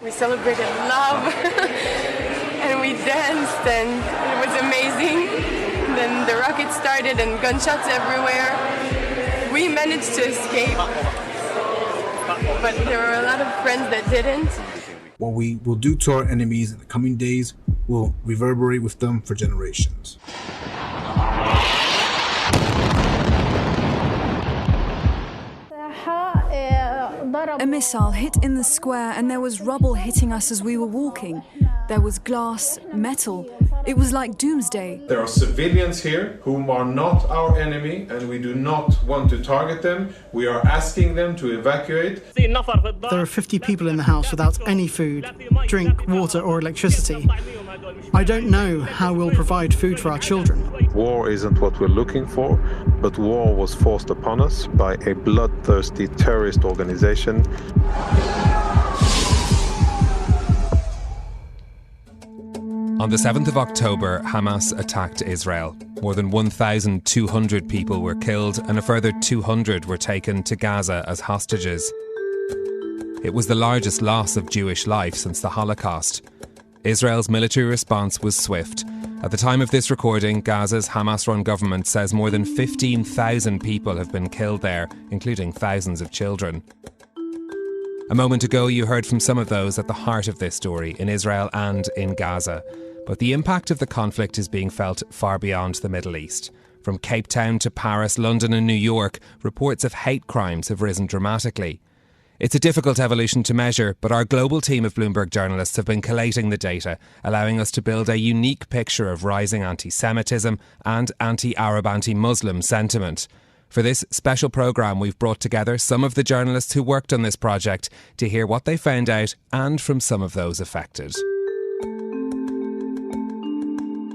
We celebrated love and we danced and it was amazing. Then the rockets started and gunshots everywhere. We managed to escape, but there were a lot of friends that didn't. What we will do to our enemies in the coming days will reverberate with them for generations. A missile hit in the square and there was rubble hitting us as we were walking. There was glass, metal. It was like doomsday. There are civilians here whom are not our enemy and we do not want to target them. We are asking them to evacuate. There are 50 people in the house without any food, drink, water or electricity. I don't know how we'll provide food for our children. War isn't what we're looking for, but war was forced upon us by a bloodthirsty terrorist organization. On the 7th of October, Hamas attacked Israel. More than 1,200 people were killed and a further 200 were taken to Gaza as hostages. It was the largest loss of Jewish life since the Holocaust. Israel's military response was swift. At the time of this recording, Gaza's Hamas-run government says more than 15,000 people have been killed there, including thousands of children. A moment ago, you heard from some of those at the heart of this story, in Israel and in Gaza. But the impact of the conflict is being felt far beyond the Middle East. From Cape Town to Paris, London and New York, reports of hate crimes have risen dramatically. It's a difficult evolution to measure, but our global team of Bloomberg journalists have been collating the data, allowing us to build a unique picture of rising anti-Semitism and anti-Arab, anti-Muslim sentiment. For this special programme, we've brought together some of the journalists who worked on this project to hear what they found out and from some of those affected.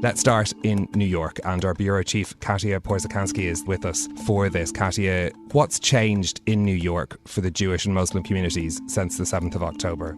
Let's start in New York, and our bureau chief, Katia Porzekanski, is with us for this. Katia, what's changed in New York for the Jewish and Muslim communities since the 7th of October?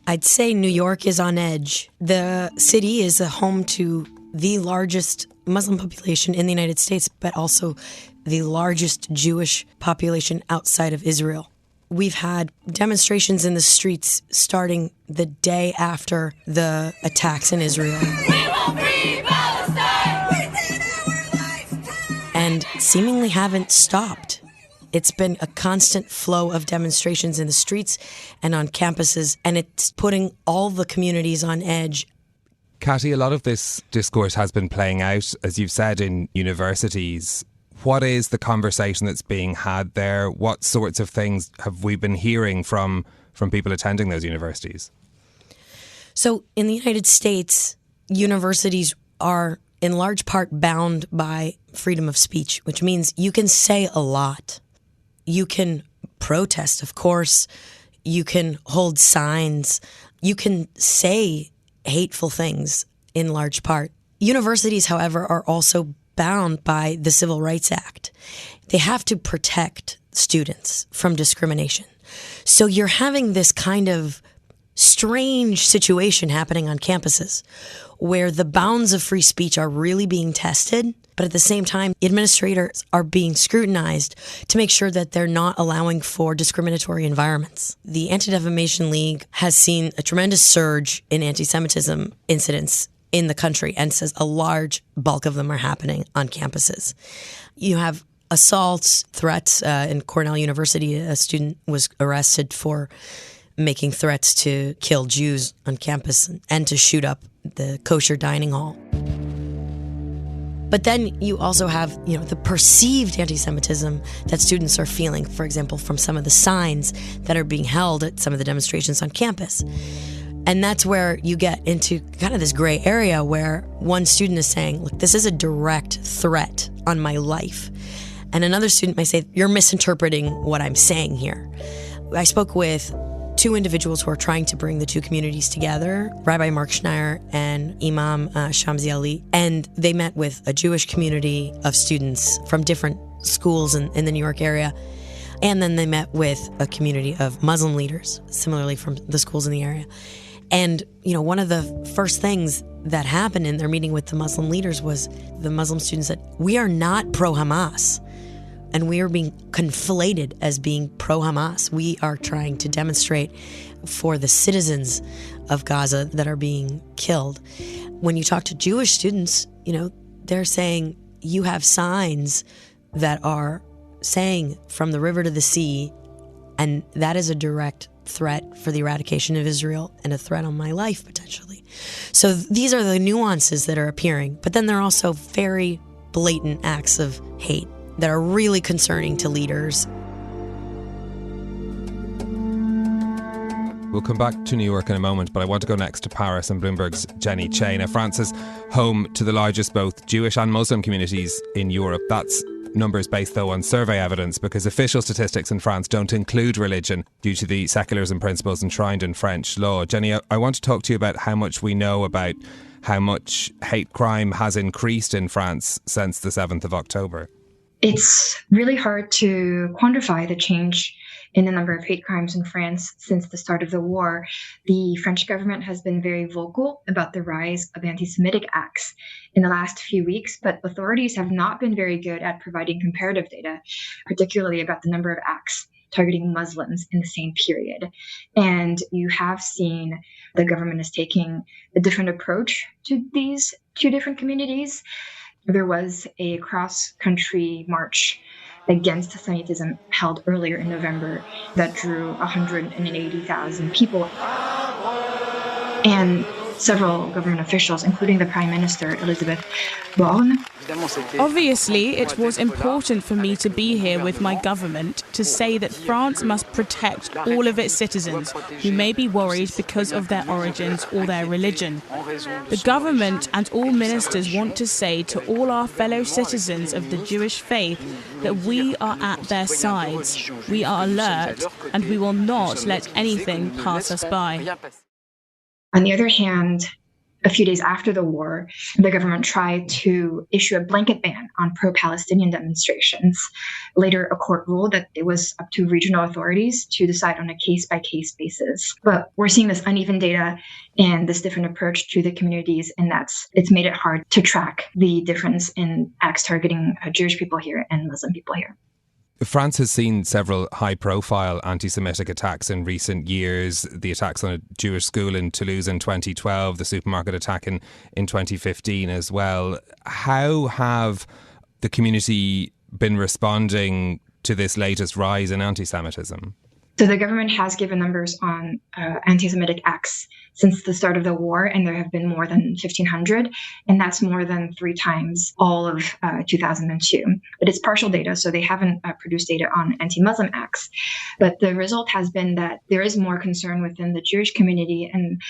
I'd say New York is on edge. The city is a home to the largest Muslim population in the United States, but also the largest Jewish population outside of Israel. We've had demonstrations in the streets starting the day after the attacks in Israel. We will free Palestine! Within our lifetime! And seemingly haven't stopped. It's been a constant flow of demonstrations in the streets and on campuses, and it's putting all the communities on edge. Katie, a lot of this discourse has been playing out, as you've said, in universities. What is the conversation that's being had there? What sorts of things have we been hearing from people attending those universities? So in the United States, universities are in large part bound by freedom of speech, which means you can say a lot. You can protest, of course. You can hold signs. You can say hateful things in large part. Universities, however, are also bound by the Civil Rights Act. They have to protect students from discrimination. So you're having this kind of strange situation happening on campuses where the bounds of free speech are really being tested, but at the same time, administrators are being scrutinized to make sure that they're not allowing for discriminatory environments. The Anti-Defamation League has seen a tremendous surge in anti-Semitism incidents in the country and says a large bulk of them are happening on campuses. You have assaults, threats. In Cornell University, a student was arrested for making threats to kill Jews on campus and to shoot up the kosher dining hall. But then you also have, the perceived anti-Semitism that students are feeling, for example, from some of the signs that are being held at some of the demonstrations on campus. And that's where you get into kind of this gray area where one student is saying, look, this is a direct threat on my life. And another student might say, you're misinterpreting what I'm saying here. I spoke with two individuals who are trying to bring the two communities together, Rabbi Mark Schneier and Imam Shamsi Ali. And they met with a Jewish community of students from different schools in the New York area. And then they met with a community of Muslim leaders, similarly from the schools in the area. And, one of the first things that happened in their meeting with the Muslim leaders was the Muslim students said, we are not pro-Hamas. And we are being conflated as being pro-Hamas. We are trying to demonstrate for the citizens of Gaza that are being killed. When you talk to Jewish students, they're saying you have signs that are saying from the river to the sea, and that is a direct threat for the eradication of Israel and a threat on my life, potentially. So these are the nuances that are appearing, but then there are also very blatant acts of hate that are really concerning to leaders. We'll come back to New York in a moment, but I want to go next to Paris and Bloomberg's Jenny Chay. Now, France is home to the largest both Jewish and Muslim communities in Europe. That's numbers based, though, on survey evidence, because official statistics in France don't include religion due to the secularism principles enshrined in French law. Jenny, I want to talk to you about how much we know about how much hate crime has increased in France since the 7th of October. It's really hard to quantify the change in the number of hate crimes in France since the start of the war. The French government has been very vocal about the rise of anti-Semitic acts in the last few weeks, but authorities have not been very good at providing comparative data, particularly about the number of acts targeting Muslims in the same period. And you have seen the government is taking a different approach to these two different communities. There was a cross-country march against Semitism held earlier in November that drew 180,000 people. And several government officials, including the Prime Minister, Elisabeth Borne. Obviously, it was important for me to be here with my government to say that France must protect all of its citizens who may be worried because of their origins or their religion. The government and all ministers want to say to all our fellow citizens of the Jewish faith that we are at their sides. We are alert and we will not let anything pass us by. On the other hand, a few days after the war, the government tried to issue a blanket ban on pro-Palestinian demonstrations. Later, a court ruled that it was up to regional authorities to decide on a case-by-case basis. But we're seeing this uneven data and this different approach to the communities, and it's made it hard to track the difference in acts targeting Jewish people here and Muslim people here. France has seen several high-profile anti-Semitic attacks in recent years. The attacks on a Jewish school in Toulouse in 2012, the supermarket attack in 2015 as well. How have the community been responding to this latest rise in anti-Semitism? So the government has given numbers on anti-Semitic acts since the start of the war, and there have been more than 1,500, and that's more than 3 times all of 2002. But it's partial data, so they haven't produced data on anti-Muslim acts. But the result has been that there is more concern within the Jewish community, and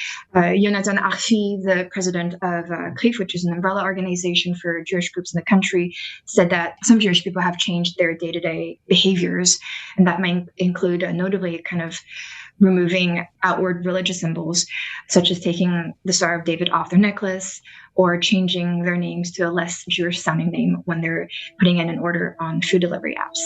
Jonathan Arfi, the president of CRIF, which is an umbrella organization for Jewish groups in the country, said that some Jewish people have changed their day-to-day behaviors, and that might include notably kind of removing outward religious symbols, such as taking the Star of David off their necklace or changing their names to a less Jewish-sounding name when they're putting in an order on food delivery apps.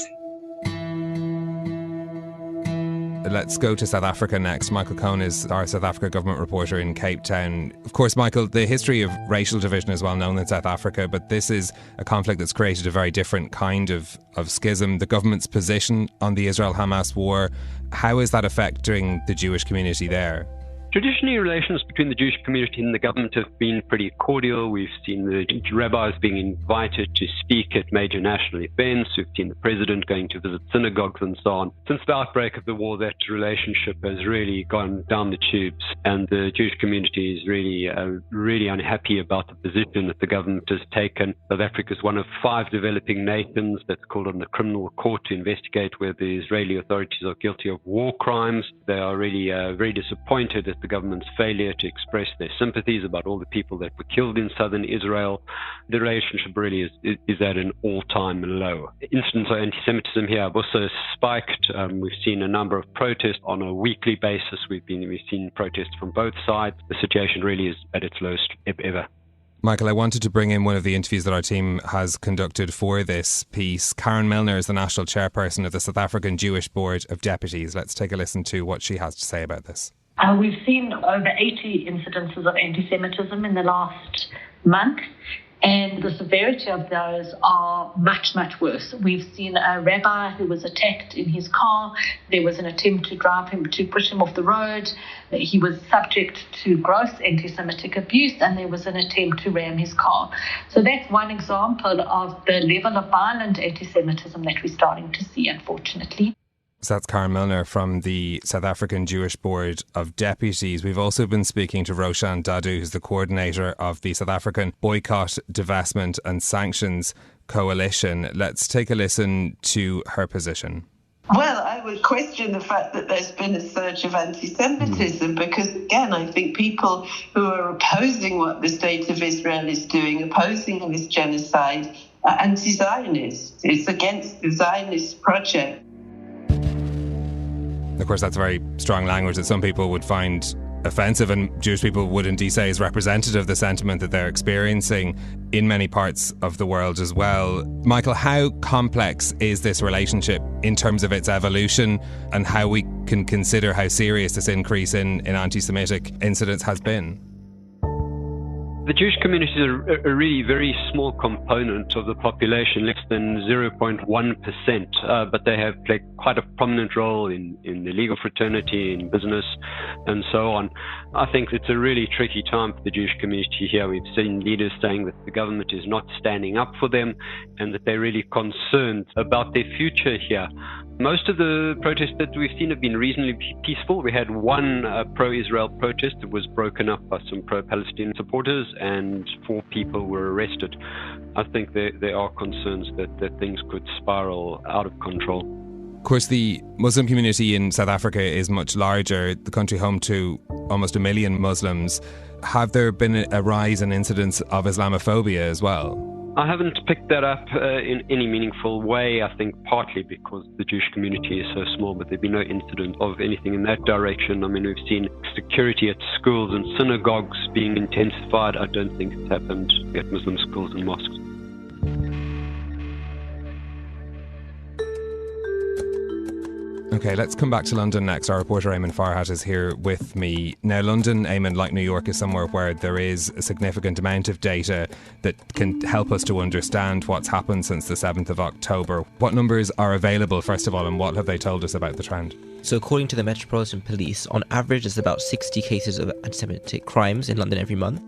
Let's go to South Africa next. Michael Cohen is our South Africa government reporter in Cape Town. Of course, Michael, the history of racial division is well known in South Africa, but this is a conflict that's created a very different kind of schism. The government's position on the Israel-Hamas war, how is that affecting the Jewish community there? Traditionally, relations between the Jewish community and the government have been pretty cordial. We've seen the rabbis being invited to speak at major national events. We've seen the president going to visit synagogues and so on. Since the outbreak of the war, that relationship has really gone down the tubes, and the Jewish community is really unhappy about the position that the government has taken. South Africa is one of 5 developing nations that's called on the criminal court to investigate whether the Israeli authorities are guilty of war crimes. They are really very disappointed at the government's failure to express their sympathies about all the people that were killed in southern Israel. The relationship really is at an all-time low. Incidents of anti-Semitism here have also spiked. We've seen a number of protests on a weekly basis. We've seen protests from both sides. The situation really is at its lowest ever. Michael, I wanted to bring in one of the interviews that our team has conducted for this piece. Karen Milner is the national chairperson of the South African Jewish Board of Deputies. Let's take a listen to what she has to say about this. We've seen over 80 incidences of anti-Semitism in the last month, And the severity of those are much, much worse. We've seen a rabbi who was attacked in his car. There was an attempt to push him off the road. He was subject to gross anti-Semitic abuse, and there was an attempt to ram his car. So that's one example of the level of violent anti-Semitism that we're starting to see, unfortunately. So that's Karen Milner from the South African Jewish Board of Deputies. We've also been speaking to Roshan Dadu, who's the coordinator of the South African Boycott, Divestment and Sanctions Coalition. Let's take a listen to her position. Well, I would question the fact that there's been a surge of anti-Semitism because, again, I think people who are opposing what the state of Israel is doing, opposing this genocide, are anti-Zionist. It's against the Zionist project. Of course, that's very strong language that some people would find offensive, and Jewish people would indeed say is representative of the sentiment that they're experiencing in many parts of the world as well. Michael, how complex is this relationship in terms of its evolution and how we can consider how serious this increase in anti-Semitic incidents has been? The Jewish community is a really very small component of the population, less than 0.1%, but they have played quite a prominent role in the legal fraternity, in business, and so on. I think it's a really tricky time for the Jewish community here. We've seen leaders saying that the government is not standing up for them and that they're really concerned about their future here. Most of the protests that we've seen have been reasonably peaceful. We had one pro-Israel protest that was broken up by some pro-Palestinian supporters and 4 people were arrested. I think there are concerns that things could spiral out of control. Of course, the Muslim community in South Africa is much larger, the country home to almost 1 million Muslims. Have there been a rise in incidents of Islamophobia as well? I haven't picked that up in any meaningful way, I think partly because the Jewish community is so small, but there've been no incident of anything in that direction. I mean, we've seen security at schools and synagogues being intensified. I don't think it's happened at Muslim schools and mosques. OK, let's come back to London next. Our reporter Eamon Farhat is here with me. Now, London, Eamon, like New York, is somewhere where there is a significant amount of data that can help us to understand what's happened since the 7th of October. What numbers are available, first of all, and what have they told us about the trend? So according to the Metropolitan Police, on average there's about 60 cases of anti-Semitic crimes in London every month.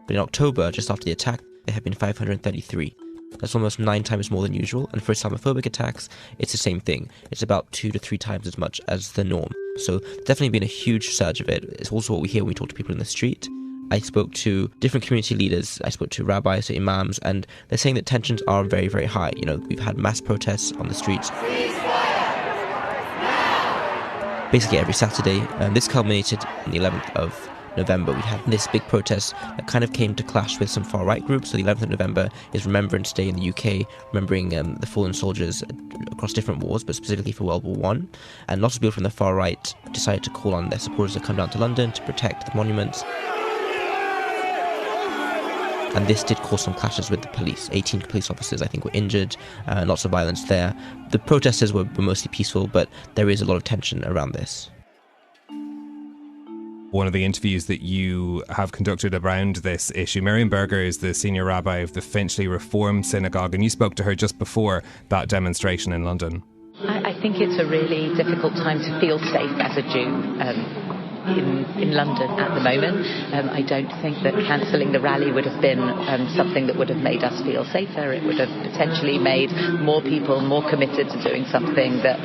But in October, just after the attack, there have been 533. That's almost 9 times more than usual, and for Islamophobic attacks, it's the same thing. It's about 2 to 3 times as much as the norm. So definitely been a huge surge of it. It's also what we hear when we talk to people in the street. I spoke to different community leaders, I spoke to rabbis, to imams, and they're saying that tensions are very, very high. You know, we've had mass protests on the streets basically every Saturday, and this culminated on the 11th of November. We had this big protest that kind of came to clash with some far-right groups. So the 11th of November is Remembrance Day in the UK, remembering the fallen soldiers across different wars, but specifically for World War I. And lots of people from the far-right decided to call on their supporters to come down to London to protect the monuments. And this did cause some clashes with the police. 18 police officers, I think, were injured, lots of violence there. The protesters were mostly peaceful, but there is a lot of tension around this. One of the interviews that you have conducted around this issue, Miriam Berger is the senior rabbi of the Finchley Reform Synagogue, and you spoke to her just before that demonstration in London. I think it's a really difficult time to feel safe as a Jew in London at the moment. I don't think that cancelling the rally would have been something that would have made us feel safer. It would have potentially made more people more committed to doing something that,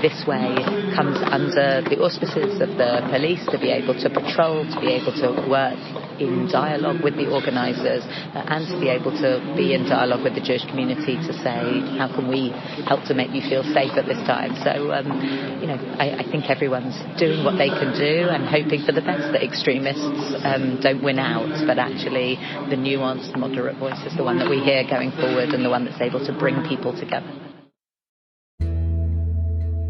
this way comes under the auspices of the police, to be able to patrol, to be able to work in dialogue with the organisers, and to be able to be in dialogue with the Jewish community to say, how can we help to make you feel safe at this time? So, I think everyone's doing what they can do and hoping for the best, that extremists don't win out, but actually the nuanced, moderate voice is the one that we hear going forward and the one that's able to bring people together.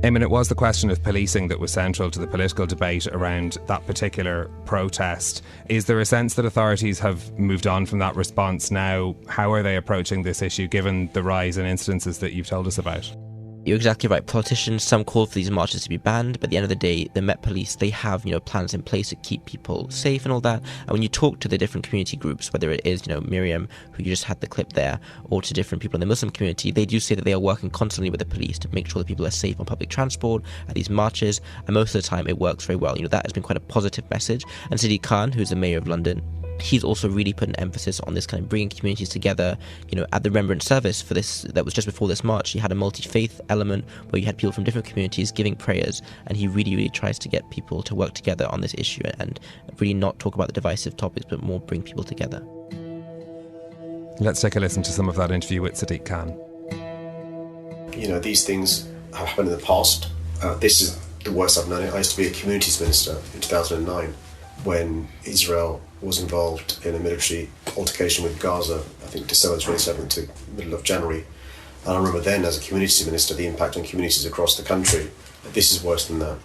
Eamon, it was the question of policing that was central to the political debate around that particular protest. Is there a sense that authorities have moved on from that response now? How are they approaching this issue, given the rise in incidences that you've told us about? You're exactly right. Politicians, some call for these marches to be banned, but at the end of the day, the Met Police, they have, plans in place to keep people safe and all that. And when you talk to the different community groups, whether it is, Miriam, who you just had the clip there, or to different people in the Muslim community, they do say that they are working constantly with the police to make sure that people are safe on public transport, at these marches, and most of the time it works very well. That has been quite a positive message. And Sadiq Khan, who's the mayor of London, he's also really put an emphasis on this kind of bringing communities together. At the Remembrance service for this, that was just before this march, he had a multi-faith element where you had people from different communities giving prayers, and he really, really tries to get people to work together on this issue and really not talk about the divisive topics, but more bring people together. Let's take a listen to some of that interview with Sadiq Khan. These things have happened in the past. This is the worst I've known it. I used to be a communities minister in 2009 when Israel was involved in a military altercation with Gaza, I think December 27th to middle of January. And I remember then, as a community minister, the impact on communities across the country. This is worse than that.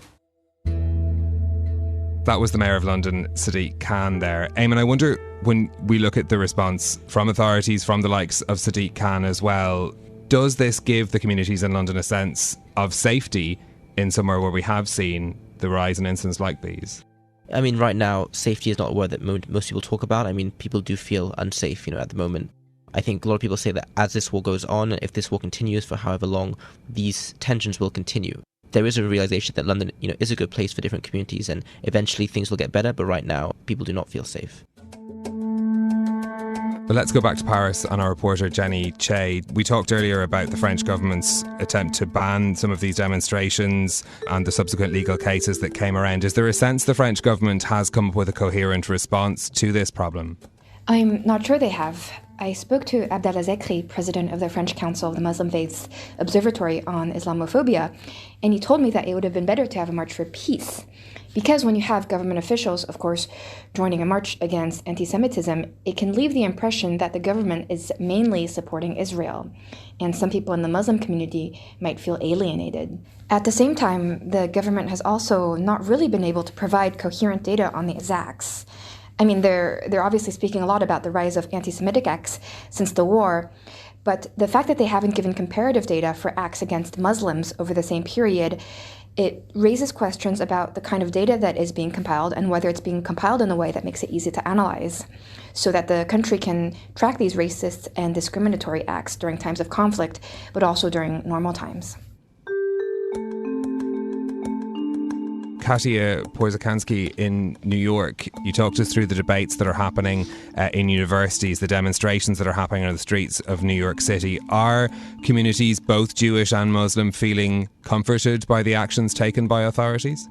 That was the Mayor of London, Sadiq Khan there. Eamon, I wonder, when we look at the response from authorities, from the likes of Sadiq Khan as well, does this give the communities in London a sense of safety in somewhere where we have seen the rise in incidents like these? Right now, safety is not a word that most people talk about. People do feel unsafe, at the moment. I think a lot of people say that as this war goes on, if this war continues for however long, these tensions will continue. There is a realization that London, is a good place for different communities, and eventually things will get better, but right now, people do not feel safe. But let's go back to Paris and our reporter Jenny Che. We talked earlier about the French government's attempt to ban some of these demonstrations and the subsequent legal cases that came around. Is there a sense the French government has come up with a coherent response to this problem? I'm not sure they have. I spoke to Abdallah Zekri, president of the French Council of the Muslim Faiths Observatory on Islamophobia, and he told me that it would have been better to have a march for peace. Because when you have government officials, of course, joining a march against anti-Semitism, it can leave the impression that the government is mainly supporting Israel, and some people in the Muslim community might feel alienated. At the same time, the government has also not really been able to provide coherent data on the attacks. They're obviously speaking a lot about the rise of anti-Semitic acts since the war, but the fact that they haven't given comparative data for acts against Muslims over the same period, it raises questions about the kind of data that is being compiled and whether it's being compiled in a way that makes it easy to analyze, so that the country can track these racist and discriminatory acts during times of conflict, but also during normal times. Katia Porzakansky in New York, you talked us through the debates that are happening in universities, the demonstrations that are happening on the streets of New York City. Are communities, both Jewish and Muslim, feeling comforted by the actions taken by authorities?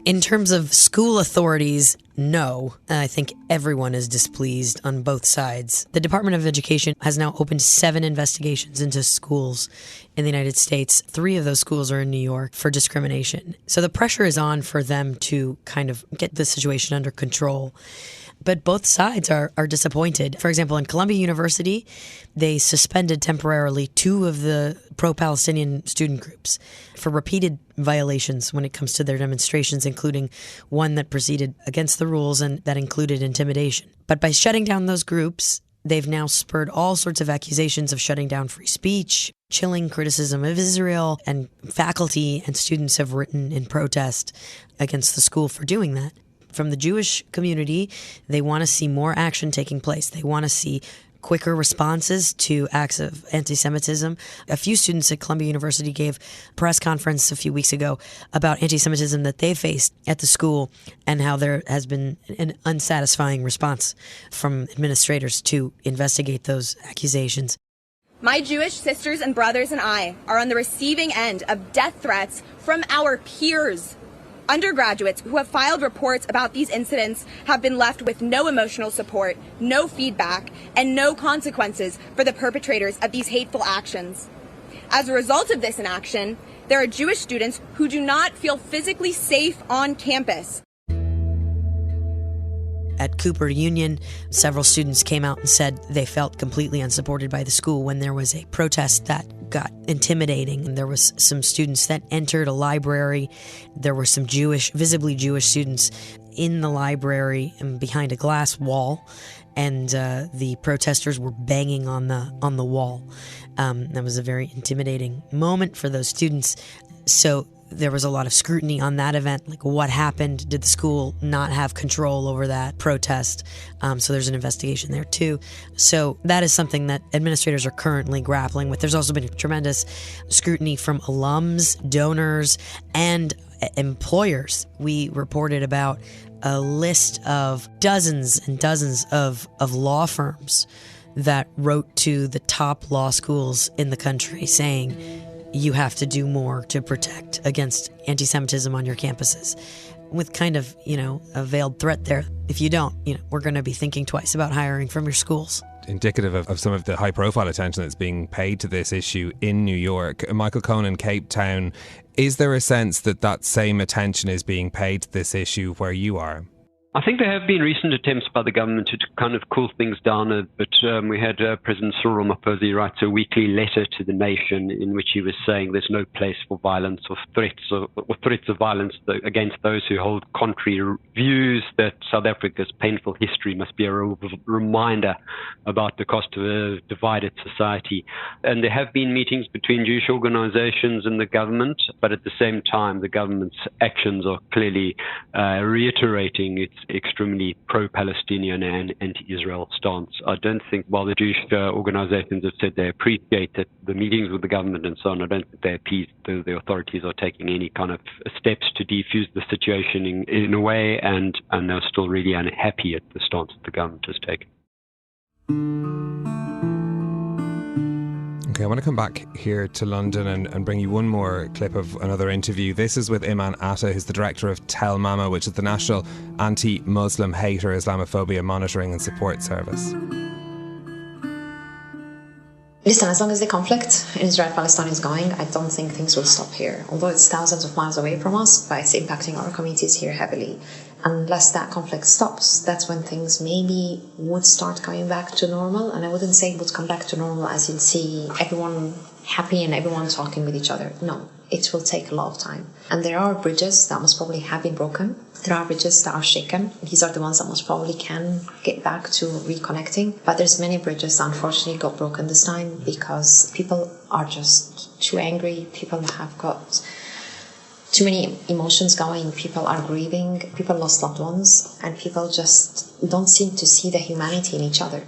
In terms of school authorities, no. I think everyone is displeased on both sides. The Department of Education has now opened 7 investigations into schools in the United States. 3 of those schools are in New York for discrimination. So the pressure is on for them to kind of get the situation under control. But both sides are disappointed. For example, in Columbia University, they suspended temporarily 2 of the pro-Palestinian student groups for repeated violations when it comes to their demonstrations, including one that proceeded against the rules and that included intimidation. But by shutting down those groups, they've now spurred all sorts of accusations of shutting down free speech, chilling criticism of Israel, and faculty and students have written in protest against the school for doing that. From the Jewish community, they want to see more action taking place. They want to see quicker responses to acts of anti-Semitism. A few students at Columbia University gave a press conference a few weeks ago about anti-Semitism that they faced at the school and how there has been an unsatisfying response from administrators to investigate those accusations. My Jewish sisters and brothers and I are on the receiving end of death threats from our peers. Undergraduates who have filed reports about these incidents have been left with no emotional support, no feedback, and no consequences for the perpetrators of these hateful actions. As a result of this inaction, there are Jewish students who do not feel physically safe on campus. At Cooper Union, several students came out and said they felt completely unsupported by the school when there was a protest that got intimidating. And there was some students that entered a library. There were some visibly Jewish students in the library and behind a glass wall, and the protesters were banging on the wall. That was a very intimidating moment for those students. So there was a lot of scrutiny on that event. Like, what happened? Did the school not have control over that protest? So there's an investigation there too. So that is something that administrators are currently grappling with. There's also been tremendous scrutiny from alums, donors, and employers. We reported about a list of dozens and dozens of law firms that wrote to the top law schools in the country saying, you have to do more to protect against anti-Semitism on your campuses, with kind of, a veiled threat there. If you don't, we're going to be thinking twice about hiring from your schools. Indicative of some of the high-profile attention that's being paid to this issue in New York. Michael Cohen in Cape Town, is there a sense that same attention is being paid to this issue where you are? I think there have been recent attempts by the government to kind of cool things down a bit. We had President Cyril Ramaphosa write a weekly letter to the nation in which he was saying there's no place for violence or threats of violence against those who hold contrary views, that South Africa's painful history must be a reminder about the cost of a divided society. And there have been meetings between Jewish organizations and the government, but at the same time, the government's actions are clearly reiterating its extremely pro-Palestinian and anti-Israel stance. I don't think, while the Jewish organizations have said they appreciate that the meetings with the government and so on, I don't think they're appeased. The authorities are taking any kind of steps to defuse the situation in a way, and they're still really unhappy at the stance that the government has taken. Okay, I want to come back here to London and bring you one more clip of another interview. This is with Iman Atta, who's the director of Tell Mama, which is the National Anti-Muslim Hate or Islamophobia Monitoring and Support Service. Listen, as long as the conflict in Israel-Palestine is going, I don't think things will stop here. Although it's thousands of miles away from us, but it's impacting our communities here heavily. Unless that conflict stops, that's when things maybe would start coming back to normal. And I wouldn't say it would come back to normal as you'll see everyone happy and everyone talking with each other. No, it will take a lot of time. And there are bridges that most probably have been broken. There are bridges that are shaken. These are the ones that most probably can get back to reconnecting. But there's many bridges that unfortunately got broken this time because people are just too angry. People have got too many emotions going. People are grieving. People lost loved ones. And people just don't seem to see the humanity in each other.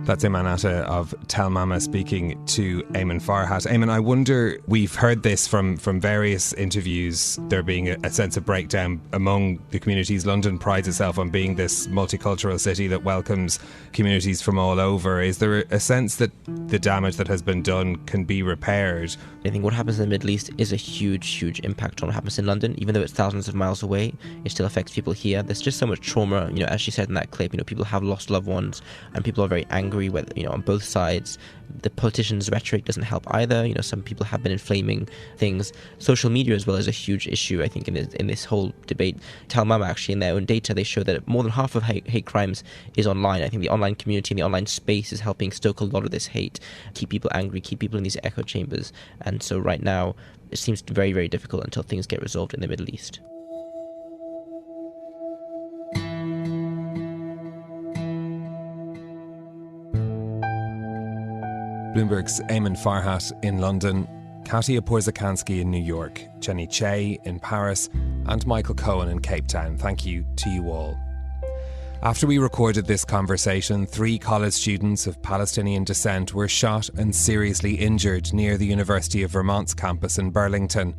That's Iman Atta of Tell Mama speaking to Eamon Farhat. Eamon, I wonder, we've heard this from various interviews, there being a sense of breakdown among the communities. London prides itself on being this multicultural city that welcomes communities from all over. Is there a sense that the damage that has been done can be repaired? I think what happens in the Middle East is a huge, huge impact on what happens in London. Even though it's thousands of miles away, it still affects people here. There's just so much trauma. As she said in that clip, people have lost loved ones and people are very angry, whether, on both sides. The politicians' rhetoric doesn't help either. Some people have been inflaming things. Social media as well is a huge issue, I think, in this whole debate. Tell Mama, actually, in their own data, they show that more than half of hate crimes is online. I think the online community and the online space is helping stoke a lot of this hate, keep people angry, keep people in these echo chambers. And so right now, it seems very, very difficult until things get resolved in the Middle East. Bloomberg's Eamon Farhat in London, Katia Porzakansky in New York, Jenny Che in Paris, and Michael Cohen in Cape Town. Thank you to you all. After we recorded this conversation, 3 college students of Palestinian descent were shot and seriously injured near the University of Vermont's campus in Burlington.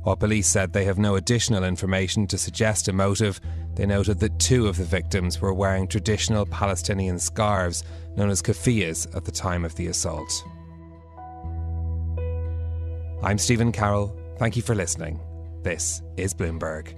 While police said they have no additional information to suggest a motive, they noted that 2 of the victims were wearing traditional Palestinian scarves known as keffiyehs at the time of the assault. I'm Stephen Carroll. Thank you for listening. This is Bloomberg.